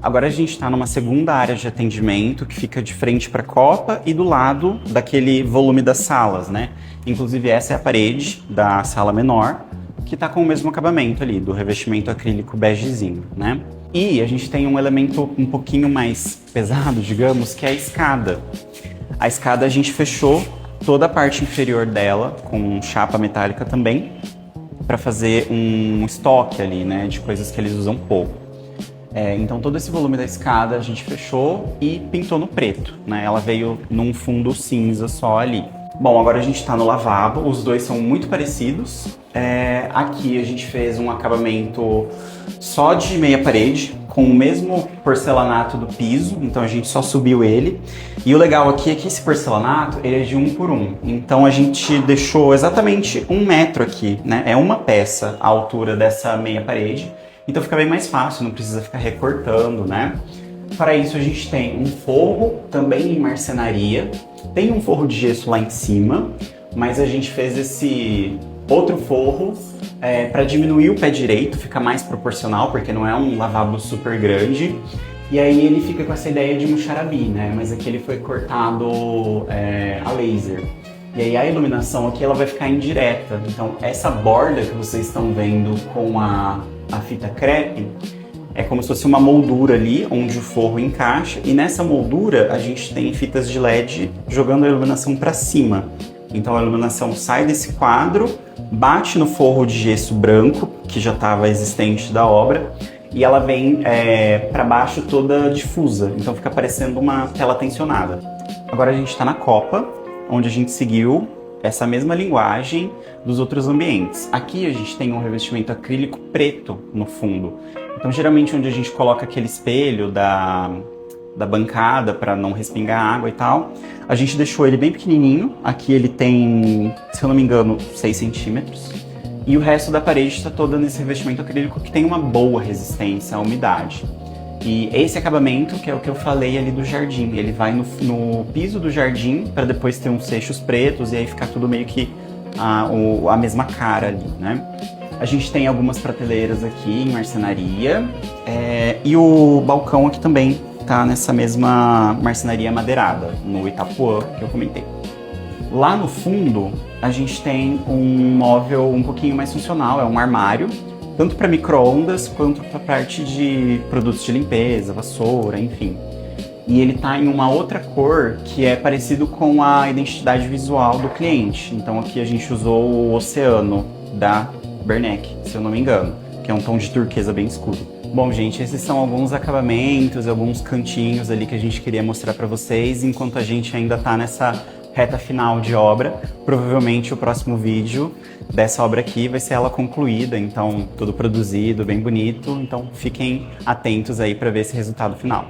Agora a gente está numa segunda área de atendimento que fica de frente para a copa e do lado daquele volume das salas, né? Inclusive essa é a parede da sala menor, que está com o mesmo acabamento ali, do revestimento acrílico begezinho, né? E a gente tem um elemento um pouquinho mais pesado, digamos, que é a escada. A escada a gente fechou toda a parte inferior dela com chapa metálica também, para fazer um estoque ali, né, de coisas que eles usam pouco. Então todo esse volume da escada a gente fechou e pintou no preto, né? Ela veio num fundo cinza só ali. Bom, agora a gente tá no lavabo, os dois são muito parecidos. Aqui a gente fez um acabamento só de meia parede, com o mesmo porcelanato do piso, então a gente só subiu ele. E o legal aqui é que esse porcelanato, ele é de 1 por 1. Então a gente deixou exatamente 1 metro aqui, né? É uma peça a altura dessa meia parede. Então fica bem mais fácil, não precisa ficar recortando, né? Para isso a gente tem um forro também em marcenaria. Tem um forro de gesso lá em cima, mas a gente fez esse outro forro para diminuir o pé direito, fica mais proporcional, porque não é um lavabo super grande. E aí ele fica com essa ideia de muxarabi, né? Mas aqui ele foi cortado a laser. E aí a iluminação aqui ela vai ficar indireta. Então essa borda que vocês estão vendo com a fita crepe é como se fosse uma moldura ali, onde o forro encaixa. E nessa moldura a gente tem fitas de LED jogando a iluminação para cima. Então a iluminação sai desse quadro, bate no forro de gesso branco, que já estava existente da obra, e ela vem para baixo toda difusa. Então fica parecendo uma tela tensionada. Agora a gente está na copa, onde a gente seguiu essa mesma linguagem dos outros ambientes. Aqui a gente tem um revestimento acrílico preto no fundo. Então geralmente onde a gente coloca aquele espelho da bancada para não respingar água e tal, a gente deixou ele bem pequenininho. Aqui ele tem, se eu não me engano, 6 centímetros. E o resto da parede está toda nesse revestimento acrílico que tem uma boa resistência à umidade. E esse acabamento, que é o que eu falei ali do jardim, ele vai no piso do jardim para depois ter uns seixos pretos e aí ficar tudo meio que a mesma cara ali, né? A gente tem algumas prateleiras aqui em marcenaria e o balcão aqui também tá nessa mesma marcenaria madeirada, no Itapuã, que eu comentei. Lá no fundo, a gente tem um móvel um pouquinho mais funcional, é um armário, tanto para micro-ondas quanto para parte de produtos de limpeza, vassoura, enfim. E ele tá em uma outra cor que é parecido com a identidade visual do cliente. Então aqui a gente usou o oceano da Bernec, se eu não me engano, que é um tom de turquesa bem escuro. Bom, gente, esses são alguns acabamentos, alguns cantinhos ali que a gente queria mostrar para vocês, enquanto a gente ainda tá nessa reta final de obra. Provavelmente o próximo vídeo dessa obra aqui vai ser ela concluída, então tudo produzido, bem bonito, então fiquem atentos aí para ver esse resultado final.